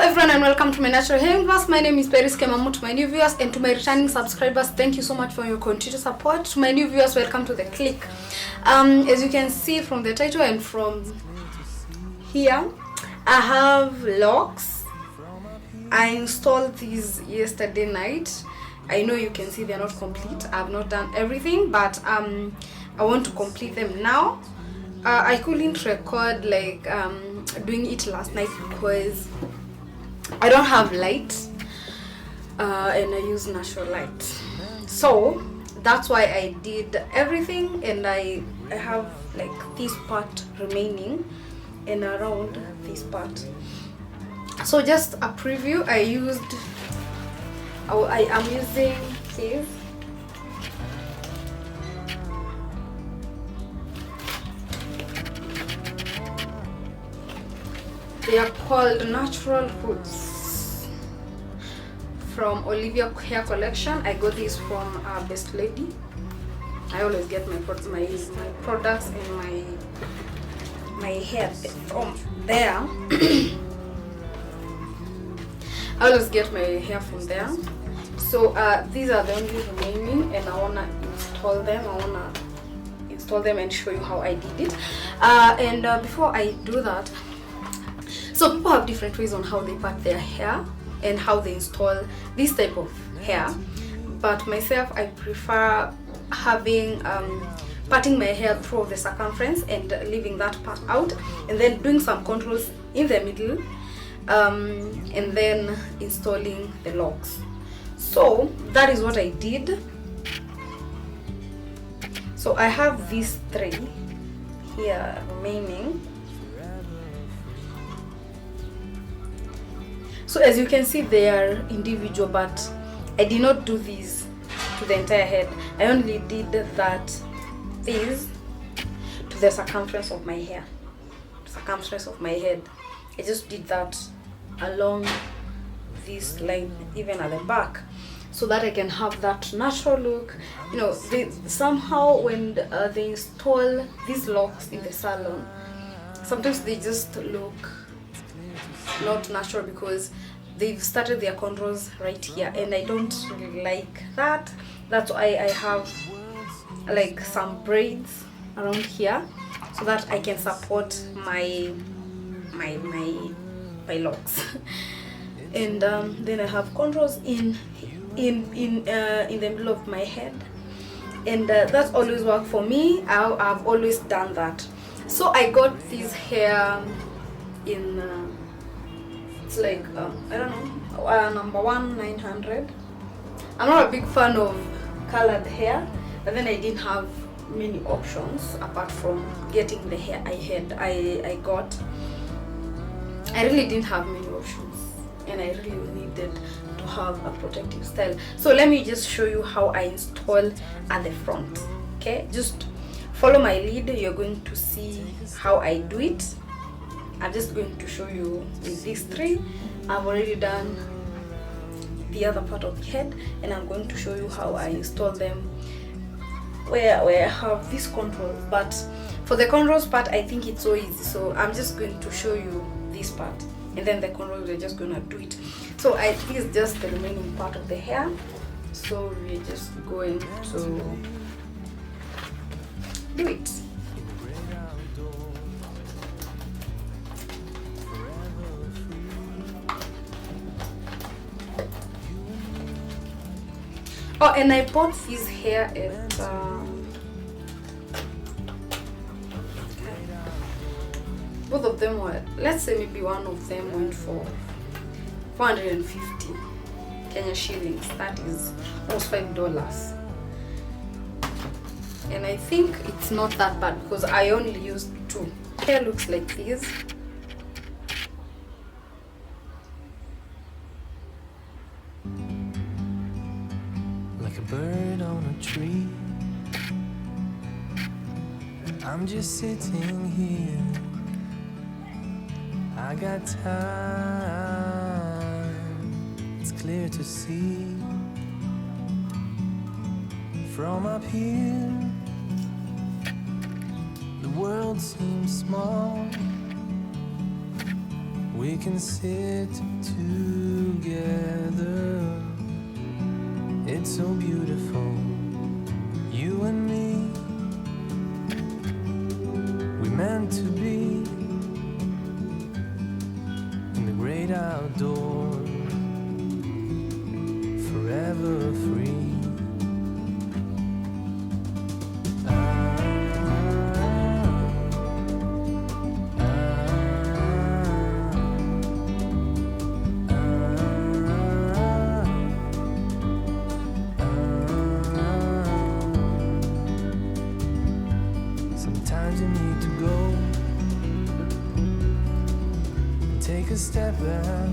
everyone and welcome to my natural healing class. My name is Peris Kemamu. To my new viewers and to my returning subscribers, thank you so much for your continued support. To my new viewers, welcome to the click. As you can see from the title and from here, I have locks. I installed these yesterday night. I know you can see they're not complete. I have not done everything, but I want to complete them now. I couldn't record like doing it last night because I don't have light and I use natural light, so that's why I did everything, and I have like this part remaining and around this part. So just a preview, I am using this. They are called Natural Roots from Olivia Hair Collection. I got this from Best Lady. I always get my products and my hair from there. I always get my hair from there. So these are the only remaining, and I wanna install them and show you how I did it. And before I do that, so people have different ways on how they part their hair and how they install this type of hair, but myself, I prefer having parting my hair through the circumference and leaving that part out, and then doing some controls in the middle, and then installing the locks. So that is what I did. So I have these three here remaining. So as you can see, they are individual, but I did not do these to the entire head. I only did these to the circumference of my hair, circumference of my head. I just did that along this line, even at the back, so that I can have that natural look. You know, somehow when they install these locks in the salon, sometimes they just look not natural because they've started their controls right here, and I don't really like that. That's why I have like some braids around here so that I can support my locks. And then I have controls in the middle of my head, and that's always worked for me. I've always done that. So I got this hair in it's like I don't know, number 900. I'm not a big fan of colored hair, but then I didn't have many options apart from getting the hair I got. I really didn't have many options, and I really needed to have a protective style. So let me just show you how I install at the front. Okay, just follow my lead. You're going to see how I do it. I'm just going to show you with these three. I've already done the other part of the head, and I'm going to show you how I install them where I have this control. But for the controls part, I think it's so easy, so I'm just going to show you this part, and then the controls, we're just gonna do it. So this is just the remaining part of the hair, so we're just going to do it. Oh, and I bought this hair at both of them were, let's say maybe one of them went for 450 Kenya shillings. That is almost $5. And I think it's not that bad because I only used two. Hair looks like this. A bird on a tree, I'm just sitting here. I got time, it's clear to see. From up here, the world seems small We can sit together. It's so beautiful, you and me. We meant to be in the great outdoors, forever free. Sometimes you need to go and take a step back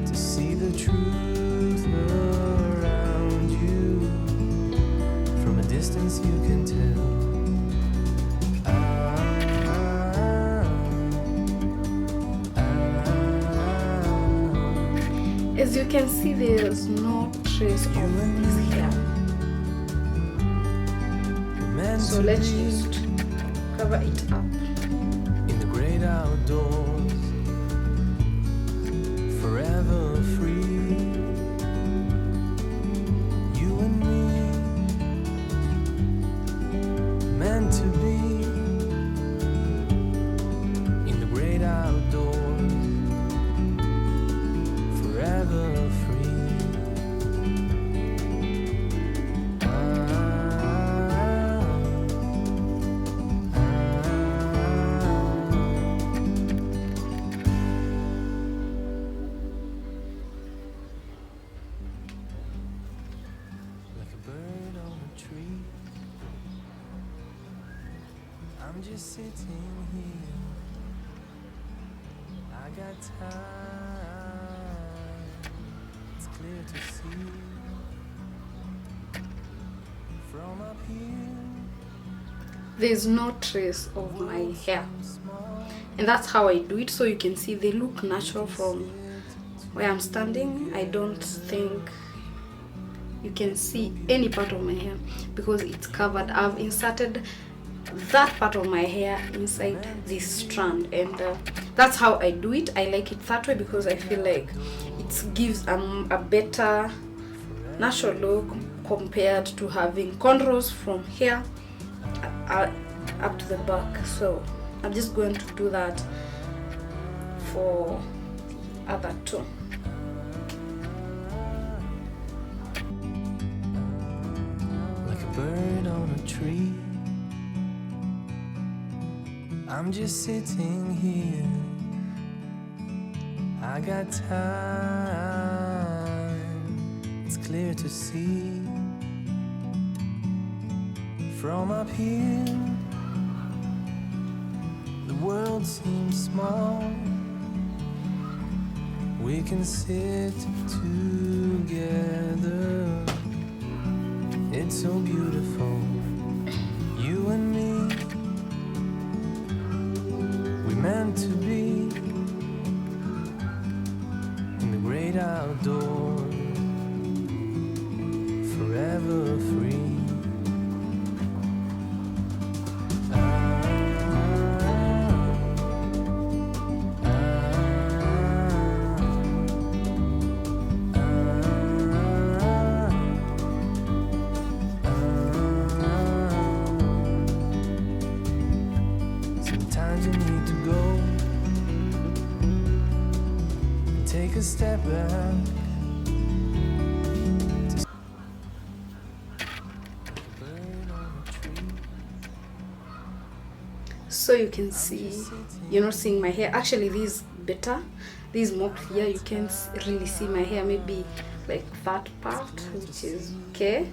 to see the truth around you. From a distance you can tell. As you can see, there's no trace of this hair. So let's just cover it up. In the great outdoors, forever free. You and me, meant to be in the great outdoors, forever free. Like a bird on a tree, I'm just sitting here. I got time, it's clear to see. From up here, There's no trace of my hair, and that's how I do it. So you can see they look natural from where I'm standing. I don't think you can see any part of my hair because it's covered. I've inserted that part of my hair inside this strand, and that's how I do it. I like it that way because I feel like it gives a better natural look compared to having cornrows from here up to the back. So I'm just going to do that for other two. like a bird on a tree, I'm just sitting here. I got time, it's clear to see. From up here, the world seems small. We can sit together. It's so beautiful, you and me. We meant to be in the great outdoors, forever free. Sometimes you need to go and take a step back. So you can see, you're not seeing my hair. Actually, this is better. This is more clear. You can really see my hair, maybe like that part, which is okay.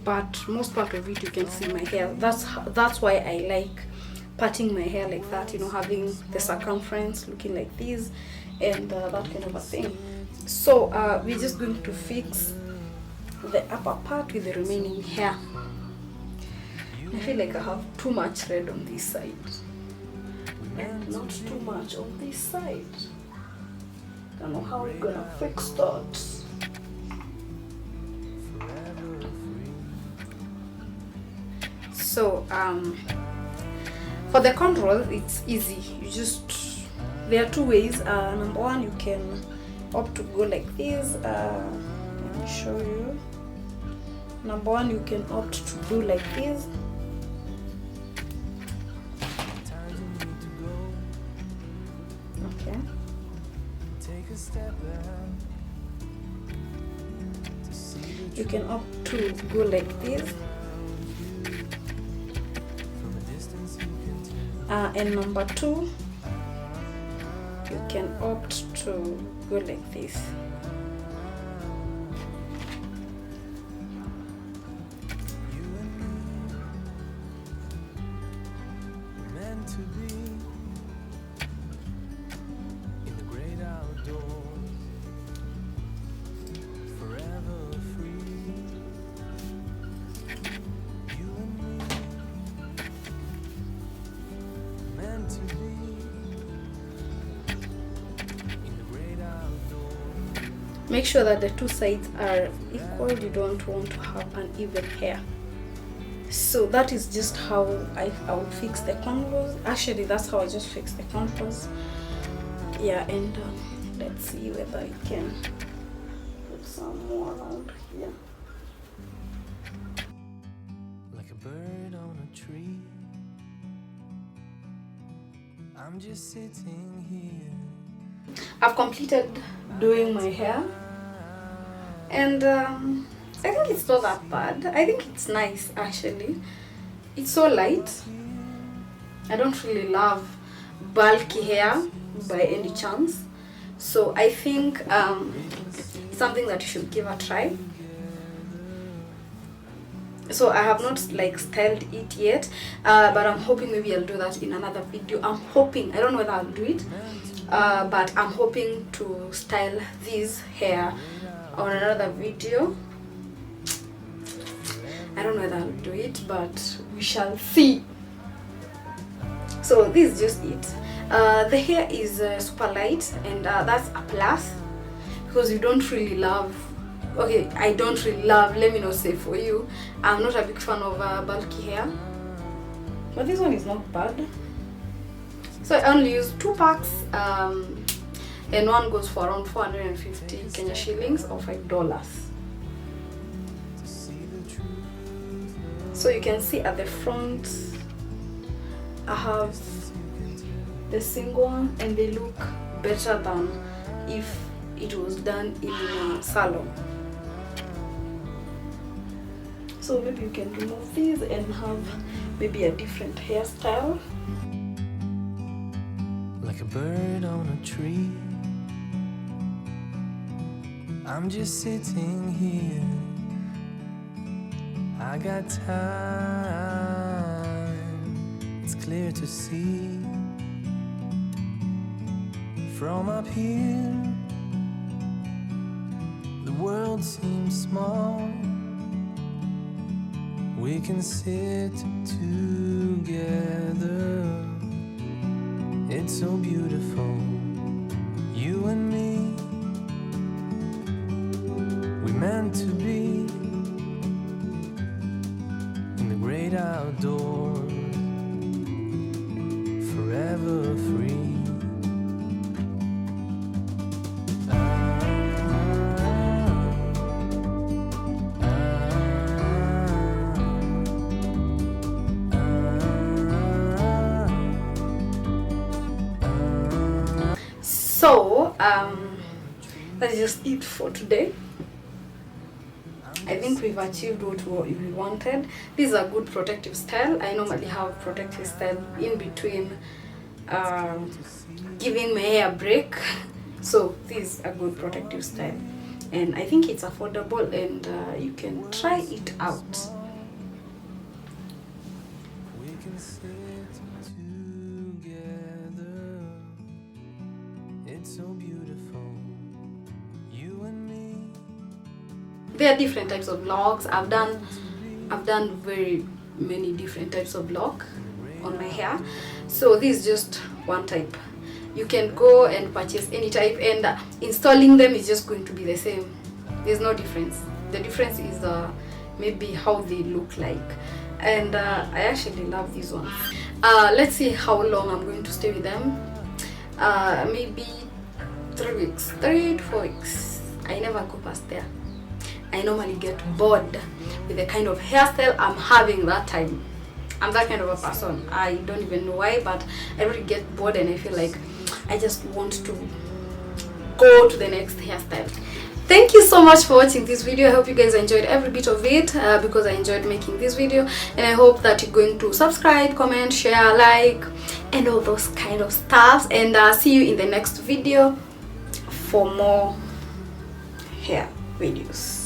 But most part of it, you can see my hair. That's why I like parting my hair like that. You know, having the circumference looking like this, and that kind of a thing. So we're just going to fix the upper part with the remaining hair. I feel like I have too much red on this side and not too much on this side. Don't know how we're gonna fix that. So For the control, it's easy. You just, there are two ways. Number one, you can opt to go like this. Let me show you. Number one, you can opt to do like this. Okay. You can opt to go like this. And number two, you can opt to go like this. Make sure that the two sides are equal. You don't want to have uneven hair. So that is just how I would fix the contours. Actually, that's how I just fix the contours. Yeah, and let's see whether I can put some more around here. Like a bird on a tree, I'm just sitting here. I've completed doing my hair, and I think it's not that bad. I think it's nice actually. It's so light. I don't really love bulky hair by any chance, so I think it's something that you should give a try. So I have not like styled it yet, but I'm hoping maybe I'll do that in another video. I'm hoping, I don't know whether I'll do it, but I'm hoping to style this hair on another video. I don't know whether I'll do it, but we shall see. So this is just it. The hair is super light, and that's a plus, because you don't really love, okay, I don't really love, let me not say for you, I'm not a big fan of bulky hair, but this one is not bad. So I only use 2 packs, and one goes for around 450 Kenya shillings or $5. So you can see at the front I have the single one, and they look better than if it was done in a salon. So maybe you can remove these and have maybe a different hairstyle. Like a bird on a tree, I'm just sitting here. I got time, it's clear to see. From up here, the world seems small. We can sit together. It's so beautiful, you and me. We meant to be in the great outdoors, forever free. So that is just it for today. I think we've achieved what we wanted. This is a good protective style. I normally have protective style in between giving my hair a break. So this is a good protective style, and I think it's affordable, and you can try it out. We can sit together. It's so beautiful, you and me. There are different types of locks. I've done very many different types of lock on my hair. So this is just one type. You can go and purchase any type, and installing them is just going to be the same. There's no difference. The difference is maybe how they look like. And I actually love these ones. let's see how long I'm going to stay with them. Maybe 3 weeks, 3 to 4 weeks. I never go past there. I normally get bored with the kind of hairstyle I'm having that time. I'm that kind of a person. I don't even know why, but I really get bored and I feel like I just want to go to the next hairstyle. Thank you so much for watching this video. I hope you guys enjoyed every bit of it, because I enjoyed making this video, and I hope that you're going to subscribe, comment, share, like, and all those kind of stuff. And see you in the next video for more hair videos.